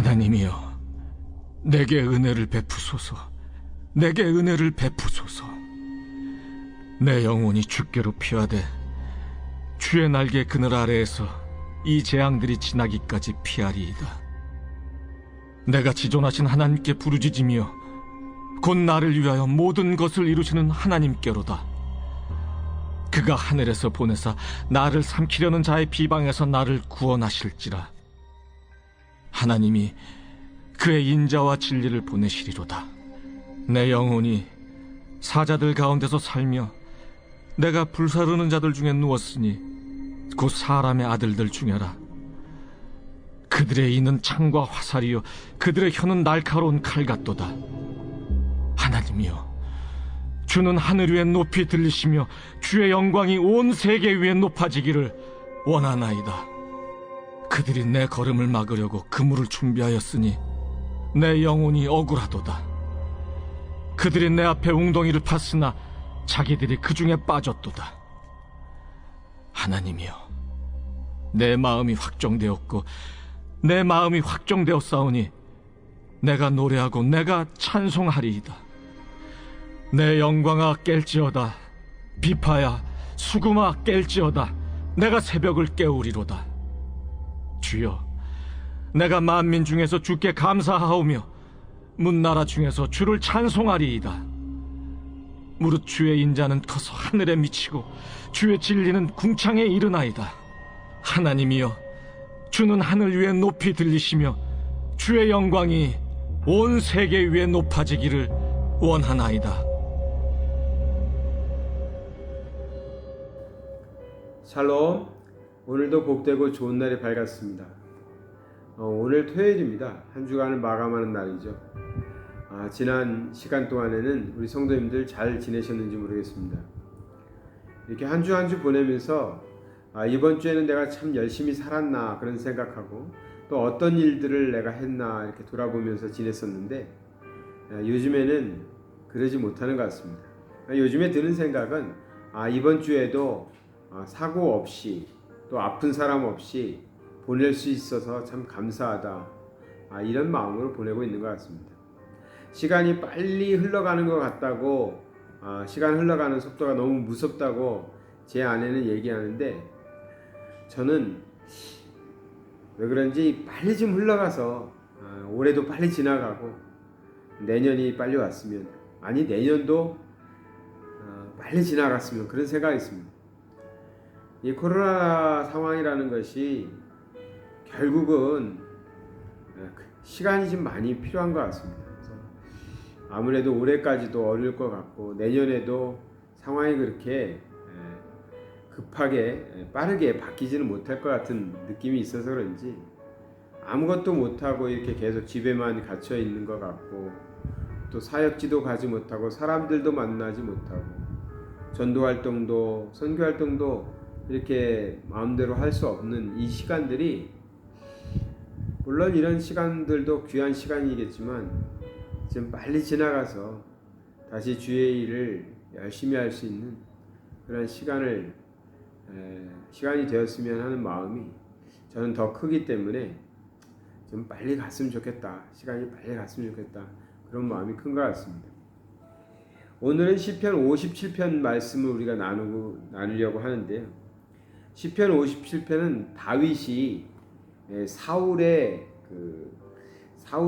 하나님이여, 내게 은혜를 베푸소서. 내게 은혜를 베푸소서. 내 영혼이 주께로 피하되 주의 날개 그늘 아래에서 이 재앙들이 지나기까지 피하리이다. 내가 지존하신 하나님께 부르짖으며 곧 나를 위하여 모든 것을 이루시는 하나님께로다. 그가 하늘에서 보내사 나를 삼키려는 자의 비방에서 나를 구원하실지라. 하나님이 그의 인자와 진리를 보내시리로다. 내 영혼이 사자들 가운데서 살며 내가 불사르는 자들 중에 누웠으니 곧 사람의 아들들 중에라. 그들의 이는 창과 화살이요 그들의 혀는 날카로운 칼 같도다. 하나님이여, 주는 하늘 위에 높이 들리시며 주의 영광이 온 세계 위에 높아지기를 원하나이다. 그들이 내 걸음을 막으려고 그물을 준비하였으니 내 영혼이 억울하도다. 그들이 내 앞에 웅덩이를 팠으나 자기들이 그 중에 빠졌도다. 하나님이여, 내 마음이 확정되었고 내 마음이 확정되었사오니 내가 노래하고 내가 찬송하리이다. 내 영광아 깰지어다. 비파야 수금아 깰지어다. 내가 새벽을 깨우리로다. 주여, 내가 만민 중에서 주께 감사하오며 문나라 중에서 주를 찬송하리이다. 무릇 주의 인자는 커서 하늘에 미치고 주의 진리는 궁창에 이르나이다. 하나님이여, 주는 하늘 위에 높이 들리시며 주의 영광이 온 세계 위에 높아지기를 원하나이다. 샬롬. 오늘도 복되고 좋은 날이 밝았습니다. 오늘 토요일입니다. 한 주간을 마감하는 날이죠. 지난 시간 동안에는 우리 성도님들 잘 지내셨는지 모르겠습니다. 이렇게 한 주 한 주 보내면서 이번 주에는 내가 참 열심히 살았나 그런 생각하고 또 어떤 일들을 내가 했나 이렇게 돌아보면서 지냈었는데 요즘에는 그러지 못하는 것 같습니다. 요즘에 드는 생각은 이번 주에도 사고 없이 또 아픈 사람 없이 보낼 수 있어서 참 감사하다, 이런 마음으로 보내고 있는 것 같습니다. 시간이 빨리 흘러가는 것 같다고, 시간 흘러가는 속도가 너무 무섭다고 제 아내는 얘기하는데 저는 왜 그런지 빨리 좀 흘러가서 올해도 빨리 지나가고 내년이 빨리 왔으면, 아니 내년도 빨리 지나갔으면 그런 생각이 있습니다. 이 코로나 상황이라는 것이 결국은 시간이 좀 많이 필요한 것 같습니다. 그래서 아무래도 올해까지도 어려울 것 같고 내년에도 상황이 그렇게 급하게 빠르게 바뀌지는 못할 것 같은 느낌이 있어서 그런지 아무것도 못하고 이렇게 계속 집에만 갇혀 있는 것 같고, 또 사역지도 가지 못하고 사람들도 만나지 못하고 전도활동도 선교활동도 이렇게 마음대로 할 수 없는 이 시간들이, 물론 이런 시간들도 귀한 시간이겠지만 좀 빨리 지나가서 다시 주의 일을 열심히 할 수 있는 그런 시간이 되었으면 하는 마음이 저는 더 크기 때문에 좀 빨리 갔으면 좋겠다, 시간이 빨리 갔으면 좋겠다, 그런 마음이 큰 것 같습니다. 오늘은 시편 57편 말씀을 우리가 나누려고 하는데요. 시편 57편은 다윗이 사울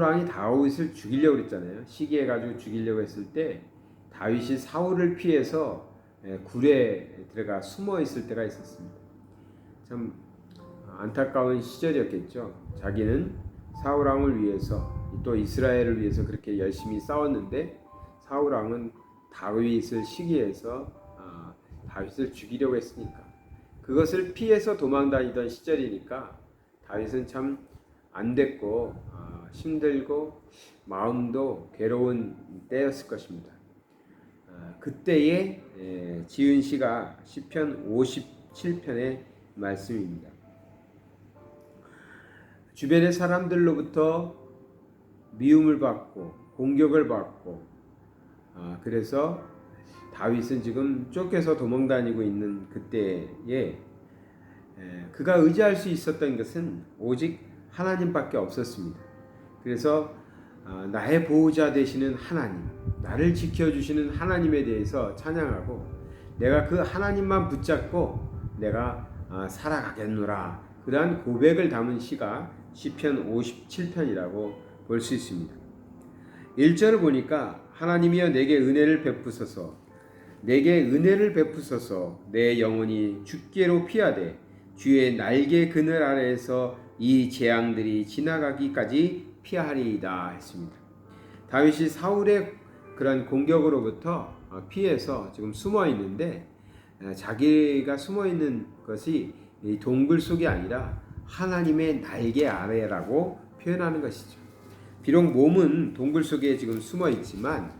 왕이 다윗을 죽이려고 했잖아요. 시기해가지고 죽이려고 했을 때 다윗이 사울을 피해서 굴에 들어가 숨어 있을 때가 있었습니다. 참 안타까운 시절이었겠죠. 자기는 사울 왕을 위해서 또 이스라엘을 위해서 그렇게 열심히 싸웠는데 사울 왕은 다윗을 시기해서 다윗을 죽이려고 했으니까 그것을 피해서 도망다니던 시절이니까 다윗은 참 안됐고 힘들고 마음도 괴로운 때였을 것입니다. 그때에 지은 시가 시편 57편의 말씀입니다. 주변의 사람들로부터 미움을 받고 공격을 받고, 그래서 다윗은 지금 쫓겨서 도망다니고 있는 그때에 그가 의지할 수 있었던 것은 오직 하나님밖에 없었습니다. 그래서 나의 보호자 되시는 하나님, 나를 지켜주시는 하나님에 대해서 찬양하고 내가 그 하나님만 붙잡고 내가 살아가겠노라, 그러한 고백을 담은 시가 시편 57편이라고 볼 수 있습니다. 1절을 보니까 하나님이여 내게 은혜를 베푸소서, 내게 은혜를 베푸소서, 내 영혼이 주께로 피하되 주의 날개 그늘 아래에서 이 재앙들이 지나가기까지 피하리이다 했습니다. 다윗이 사울의 그런 공격으로부터 피해서 지금 숨어 있는데, 자기가 숨어 있는 것이 동굴 속이 아니라 하나님의 날개 아래라고 표현하는 것이죠. 비록 몸은 동굴 속에 지금 숨어 있지만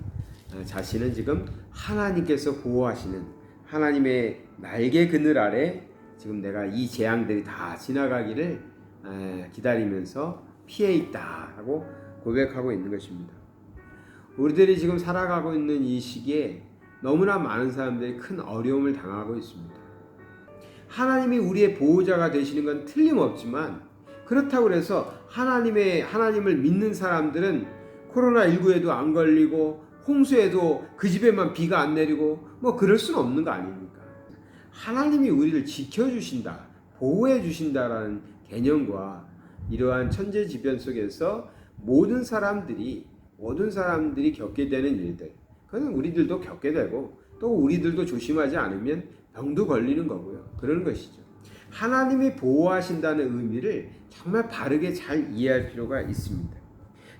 자신은 지금 하나님께서 보호하시는 하나님의 날개 그늘 아래 지금 내가 이 재앙들이 다 지나가기를 기다리면서 피해 있다 하고 고백하고 있는 것입니다. 우리들이 지금 살아가고 있는 이 시기에 너무나 많은 사람들이 큰 어려움을 당하고 있습니다. 하나님이 우리의 보호자가 되시는 건 틀림없지만, 그렇다고 해서 하나님을 믿는 사람들은 코로나19에도 안 걸리고 홍수에도 그 집에만 비가 안 내리고 뭐 그럴 수는 없는 거 아닙니까? 하나님이 우리를 지켜주신다, 보호해 주신다라는 개념과 이러한 천재지변 속에서 모든 사람들이 겪게 되는 일들, 그건 우리들도 겪게 되고 또 우리들도 조심하지 않으면 병도 걸리는 거고요. 그런 것이죠. 하나님이 보호하신다는 의미를 정말 바르게 잘 이해할 필요가 있습니다.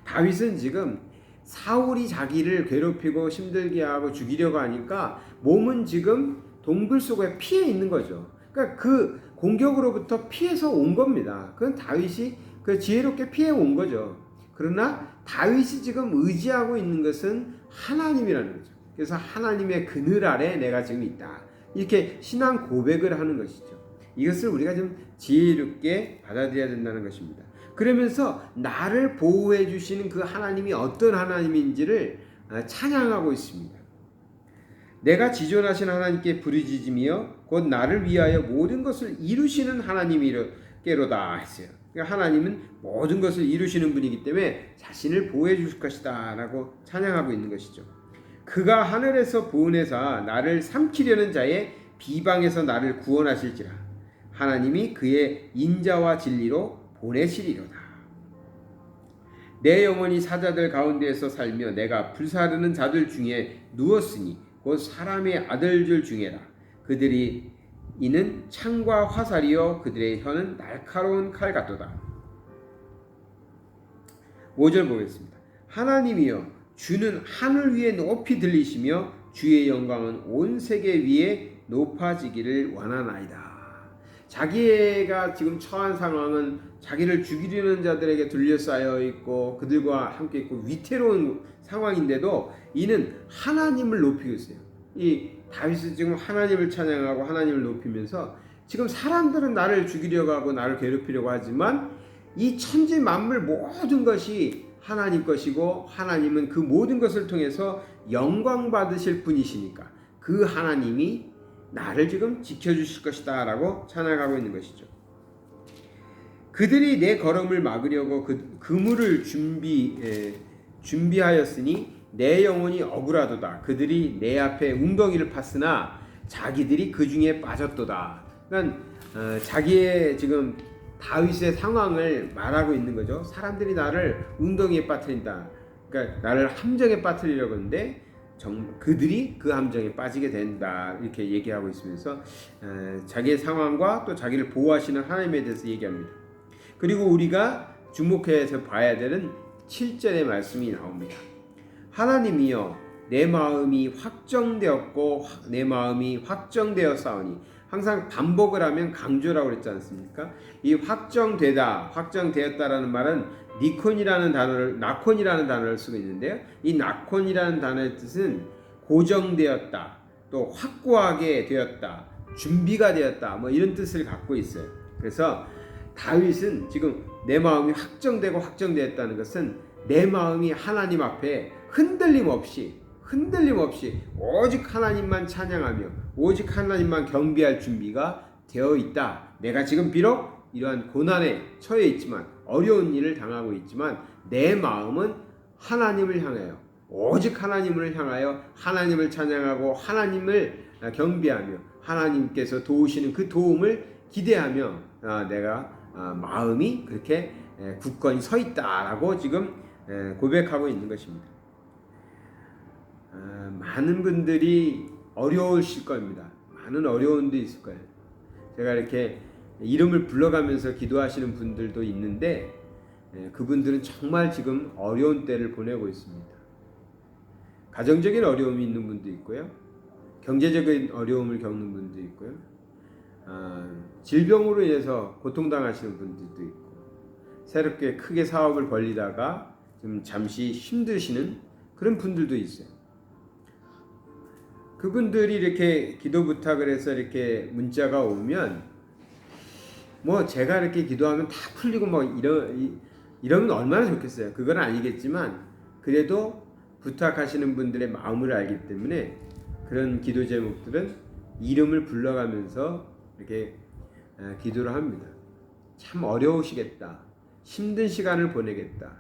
다윗은 지금 사울이 자기를 괴롭히고 힘들게 하고 죽이려고 하니까 몸은 지금 동굴 속에 피해 있는 거죠. 그러니까 그 공격으로부터 피해서 온 겁니다. 그건 다윗이 그 지혜롭게 피해 온 거죠. 그러나 다윗이 지금 의지하고 있는 것은 하나님이라는 거죠. 그래서 하나님의 그늘 아래 내가 지금 있다, 이렇게 신앙 고백을 하는 것이죠. 이것을 우리가 좀 지혜롭게 받아들여야 된다는 것입니다. 그러면서 나를 보호해 주시는 그 하나님이 어떤 하나님인지를 찬양하고 있습니다. 내가 지존하신 하나님께 부르짖으며 곧 나를 위하여 모든 것을 이루시는 하나님이로다 했어요. 그러니까 하나님은 모든 것을 이루시는 분이기 때문에 자신을 보호해 주실 것이다 라고 찬양하고 있는 것이죠. 그가 하늘에서 보내사 나를 삼키려는 자의 비방에서 나를 구원하실지라, 하나님이 그의 인자와 진리로 보내시리로다. 내 영혼이 사자들 가운데에서 살며 내가 불사르는 자들 중에 누웠으니 곧 사람의 아들들 중에라. 그들이 이는 창과 화살이요 그들의 혀는 날카로운 칼 같도다. 5절 보겠습니다. 하나님이여 주는 하늘 위에 높이 들리시며 주의 영광은 온 세계 위에 높아지기를 원하나이다. 자기가 지금 처한 상황은 자기를 죽이려는 자들에게 둘러싸여 있고 그들과 함께 있고 위태로운 상황인데도 이는 하나님을 높이고 있어요. 이 다윗은 지금 하나님을 찬양하고 하나님을 높이면서 지금 사람들은 나를 죽이려고 하고 나를 괴롭히려고 하지만 이 천지 만물 모든 것이 하나님 것이고 하나님은 그 모든 것을 통해서 영광 받으실 분이시니까 그 하나님이 나를 지금 지켜주실 것이다 라고 찬양하고 있는 것이죠. 그들이 내 걸음을 막으려고 그물을 준비하였으니 내 영혼이 억울하도다. 그들이 내 앞에 웅덩이를 팠으나 자기들이 그 중에 빠졌도다. 그러니까 자기의 지금 다윗의 상황을 말하고 있는 거죠. 사람들이 나를 웅덩이에 빠뜨린다. 그러니까 나를 함정에 빠뜨리려고 하는데 그들이 그 함정에 빠지게 된다. 이렇게 얘기하고 있으면서 자기의 상황과 또 자기를 보호하시는 하나님에 대해서 얘기합니다. 그리고 우리가 주목해서 봐야 되는 7절의 말씀이 나옵니다. 하나님이여 내 마음이 확정되었고 내 마음이 확정되었사오니, 항상 반복을 하면 강조라고 그랬지 않습니까? 이 확정되었다라는 말은 나콘이라는 단어를 쓰고 있는데요. 이 나콘이라는 단어의 뜻은 고정되었다, 또 확고하게 되었다, 준비가 되었다, 뭐 이런 뜻을 갖고 있어요. 그래서 다윗은 지금 내 마음이 확정되었다는 것은 내 마음이 하나님 앞에 흔들림 없이 오직 하나님만 찬양하며 오직 하나님만 경배할 준비가 되어 있다. 내가 지금 비록 이러한 고난에 처해 있지만, 어려운 일을 당하고 있지만 내 마음은 하나님을 향하여, 오직 하나님을 향하여 하나님을 찬양하고 하나님을 경배하며 하나님께서 도우시는 그 도움을 기대하며 내가 마음이 그렇게 굳건히 서 있다라고 지금 고백하고 있는 것입니다. 많은 분들이 어려우실 겁니다. 많은 어려움도 있을 거예요. 제가 이렇게 이름을 불러가면서 기도하시는 분들도 있는데 그분들은 정말 지금 어려운 때를 보내고 있습니다. 가정적인 어려움이 있는 분도 있고요. 경제적인 어려움을 겪는 분도 있고요. 질병으로 인해서 고통당하시는 분들도 있고, 새롭게 크게 사업을 벌리다가 좀 잠시 힘드시는 그런 분들도 있어요. 그분들이 이렇게 기도 부탁을 해서 이렇게 문자가 오면 뭐 제가 이렇게 기도하면 다 풀리고 뭐 이러면 얼마나 좋겠어요. 그건 아니겠지만 그래도 부탁하시는 분들의 마음을 알기 때문에 그런 기도 제목들은 이름을 불러가면서 이렇게 기도를 합니다. 참 어려우시겠다. 힘든 시간을 보내겠다.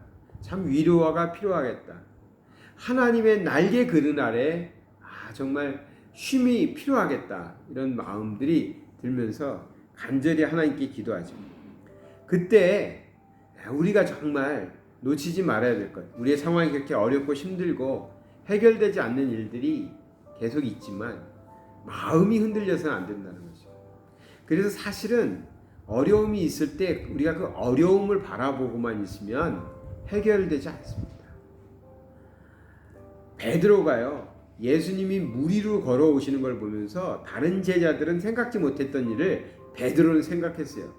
참 위로가 필요하겠다. 하나님의 날개 그늘 아래 정말 쉼이 필요하겠다. 이런 마음들이 들면서 간절히 하나님께 기도하죠. 그때 우리가 정말 놓치지 말아야 될 것. 우리의 상황이 그렇게 어렵고 힘들고 해결되지 않는 일들이 계속 있지만 마음이 흔들려서는 안 된다는 거죠. 그래서 사실은 어려움이 있을 때 우리가 그 어려움을 바라보고만 있으면 해결되지 않습니다. 베드로가요, 예수님이 물 위로 걸어오시는 걸 보면서 다른 제자들은 생각지 못했던 일을 베드로는 생각했어요.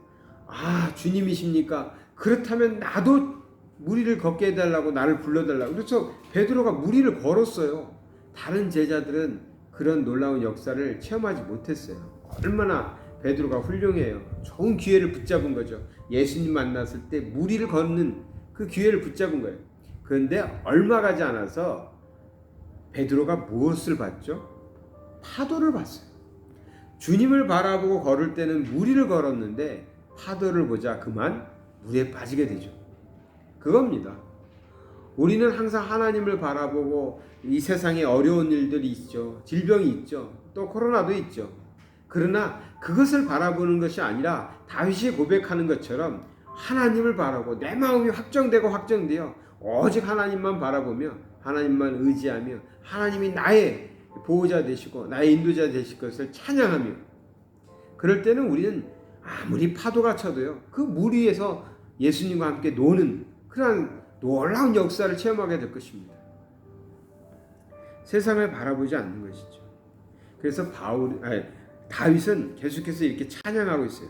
주님이십니까? 그렇다면 나도 물 위를 걷게 해달라고, 나를 불러달라고. 그래서 베드로가 물 위를 걸었어요. 다른 제자들은 그런 놀라운 역사를 체험하지 못했어요. 얼마나 베드로가 훌륭해요. 좋은 기회를 붙잡은 거죠. 예수님 만났을 때 물 위를 걷는 그 기회를 붙잡은 거예요. 그런데 얼마 가지 않아서 베드로가 무엇을 봤죠? 파도를 봤어요. 주님을 바라보고 걸을 때는 물 위를 걸었는데 파도를 보자 그만 물에 빠지게 되죠. 그겁니다. 우리는 항상 하나님을 바라보고 이 세상에 어려운 일들이 있죠. 질병이 있죠. 또 코로나도 있죠. 그러나 그것을 바라보는 것이 아니라 다윗이 고백하는 것처럼 하나님을 바라고 내 마음이 확정되어 오직 하나님만 바라보며 하나님만 의지하며 하나님이 나의 보호자 되시고 나의 인도자 되실 것을 찬양하며, 그럴 때는 우리는 아무리 파도가 쳐도요 그 물 위에서 예수님과 함께 노는 그런 놀라운 역사를 체험하게 될 것입니다. 세상을 바라보지 않는 것이죠. 그래서 다윗은 계속해서 이렇게 찬양하고 있어요.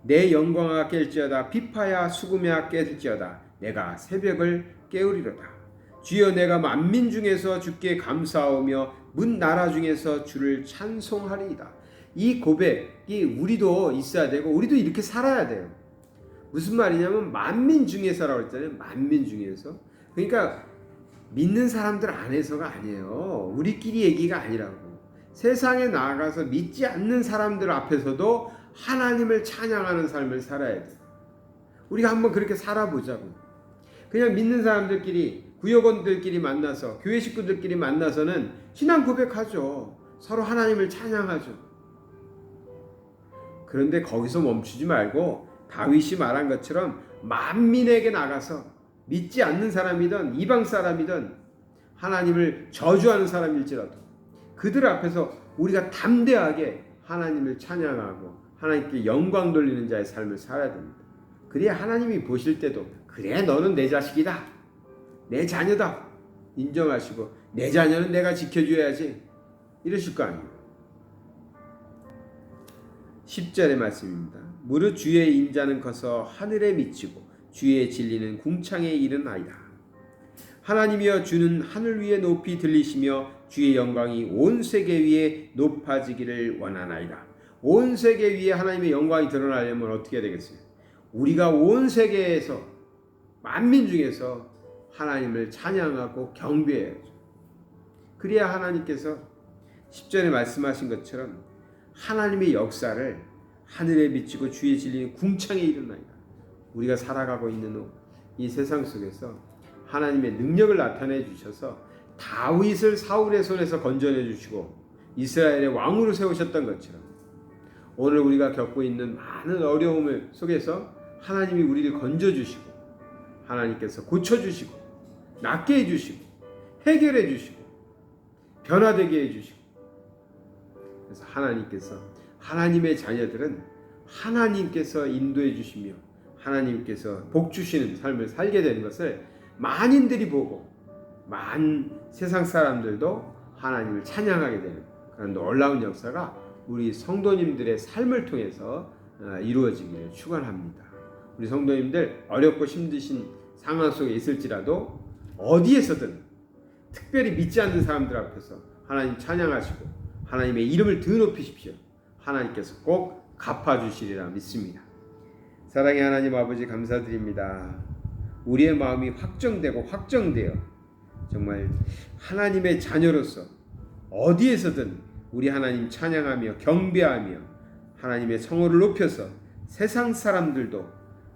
내 영광아 깰지어다, 비파야 수금야 깰지어다, 내가 새벽을 깨우리로다. 주여 내가 만민 중에서 주께 감사하며 문 나라 중에서 주를 찬송하리이다. 이 고백이 우리도 있어야 되고 우리도 이렇게 살아야 돼요. 무슨 말이냐면 만민 중에서라고 했잖아요. 만민 중에서. 그러니까 믿는 사람들 안에서가 아니에요. 우리끼리 얘기가 아니라고. 세상에 나아가서 믿지 않는 사람들 앞에서도 하나님을 찬양하는 삶을 살아야 돼요. 우리가 한번 그렇게 살아보자고. 그냥 믿는 사람들끼리, 구역원들끼리 만나서, 교회 식구들끼리 만나서는 신앙 고백하죠. 서로 하나님을 찬양하죠. 그런데 거기서 멈추지 말고 다윗이 말한 것처럼 만민에게 나가서 믿지 않는 사람이든 이방 사람이든 하나님을 저주하는 사람일지라도 그들 앞에서 우리가 담대하게 하나님을 찬양하고 하나님께 영광 돌리는 자의 삶을 살아야 됩니다. 그래야 하나님이 보실 때도 그래 너는 내 자식이다, 내 자녀다 인정하시고 내 자녀는 내가 지켜줘야지 이러실 거 아니에요. 10절의 말씀입니다. 무릇 주의 인자는 커서 하늘에 미치고 주의 진리는 궁창에 이르나이다. 하나님이여 주는 하늘 위에 높이 들리시며 주의 영광이 온 세계 위에 높아지기를 원하나이다. 온 세계 위에 하나님의 영광이 드러나려면 어떻게 해야 되겠어요? 우리가 온 세계에서 만민 중에서 하나님을 찬양하고 경배해야죠. 그래야 하나님께서 10절에 말씀하신 것처럼 하나님의 역사를 하늘에 비치고 주의 진리는 궁창에 이르나이다. 우리가 살아가고 있는 이 세상 속에서 하나님의 능력을 나타내 주셔서 다윗을 사울의 손에서 건져내 주시고 이스라엘의 왕으로 세우셨던 것처럼 오늘 우리가 겪고 있는 많은 어려움을 속에서 하나님이 우리를 건져주시고 하나님께서 고쳐주시고 낫게 해주시고 해결해 주시고 변화되게 해주시고 그래서 하나님께서 하나님의 자녀들은 하나님께서 인도해 주시며 하나님께서 복 주시는 삶을 살게 되는 것을 만인들이 보고 세상 사람들도 하나님을 찬양하게 되는 그런 놀라운 역사가 우리 성도님들의 삶을 통해서 이루어지기를 축원합니다. 우리 성도님들 어렵고 힘드신 상황 속에 있을지라도 어디에서든 특별히 믿지 않는 사람들 앞에서 하나님 찬양하시고 하나님의 이름을 드높이십시오. 하나님께서 꼭 갚아주시리라 믿습니다. 사랑의 하나님 아버지 감사드립니다. 우리의 마음이 확정되고 확정되어 정말 하나님의 자녀로서 어디에서든 우리 하나님 찬양하며 경배하며 하나님의 성호를 높여서 세상 사람들도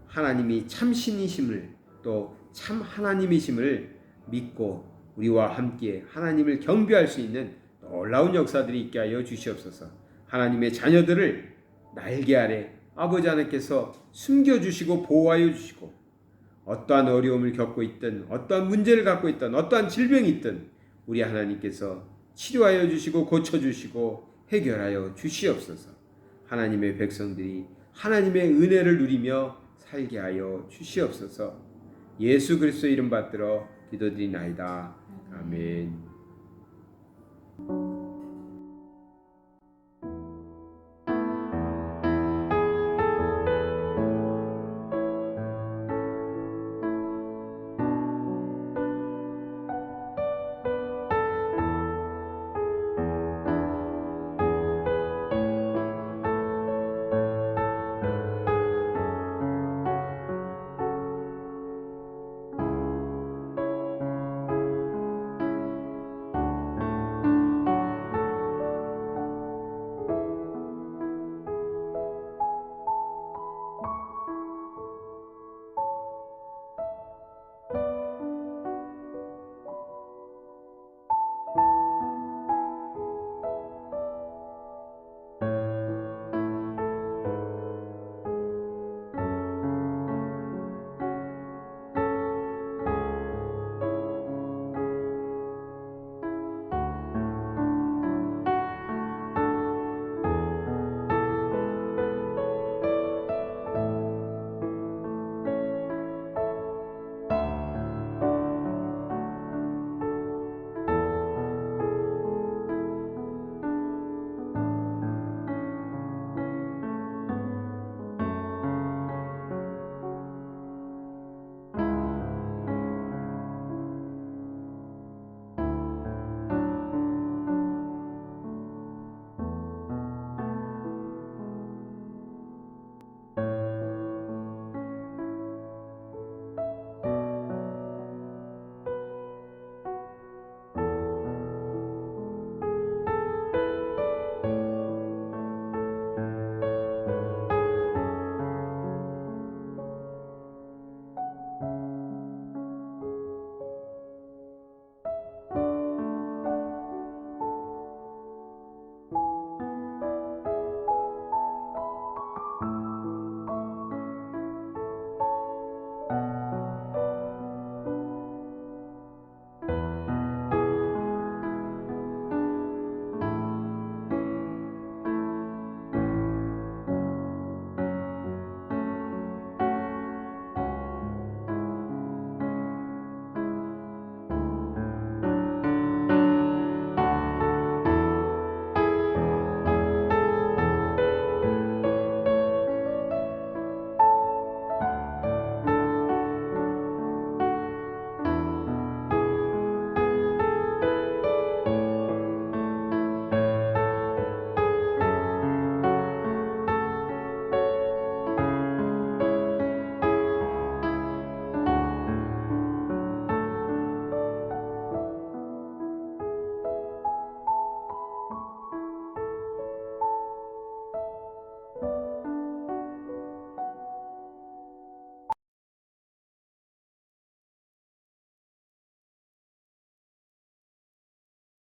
하나님이 참신이심을 또 참 하나님이심을 믿고 우리와 함께 하나님을 경배할 수 있는 놀라운 역사들이 있게 하여 주시옵소서. 하나님의 자녀들을 날개 아래 아버지 하나님께서 숨겨주시고 보호하여 주시고 어떠한 어려움을 겪고 있든 어떠한 문제를 갖고 있든 어떠한 질병이 있든 우리 하나님께서 치료하여 주시고 고쳐주시고 해결하여 주시옵소서. 하나님의 백성들이 하나님의 은혜를 누리며 살게 하여 주시옵소서. 예수 그리스도 이름 받들어 기도드리나이다. 아멘.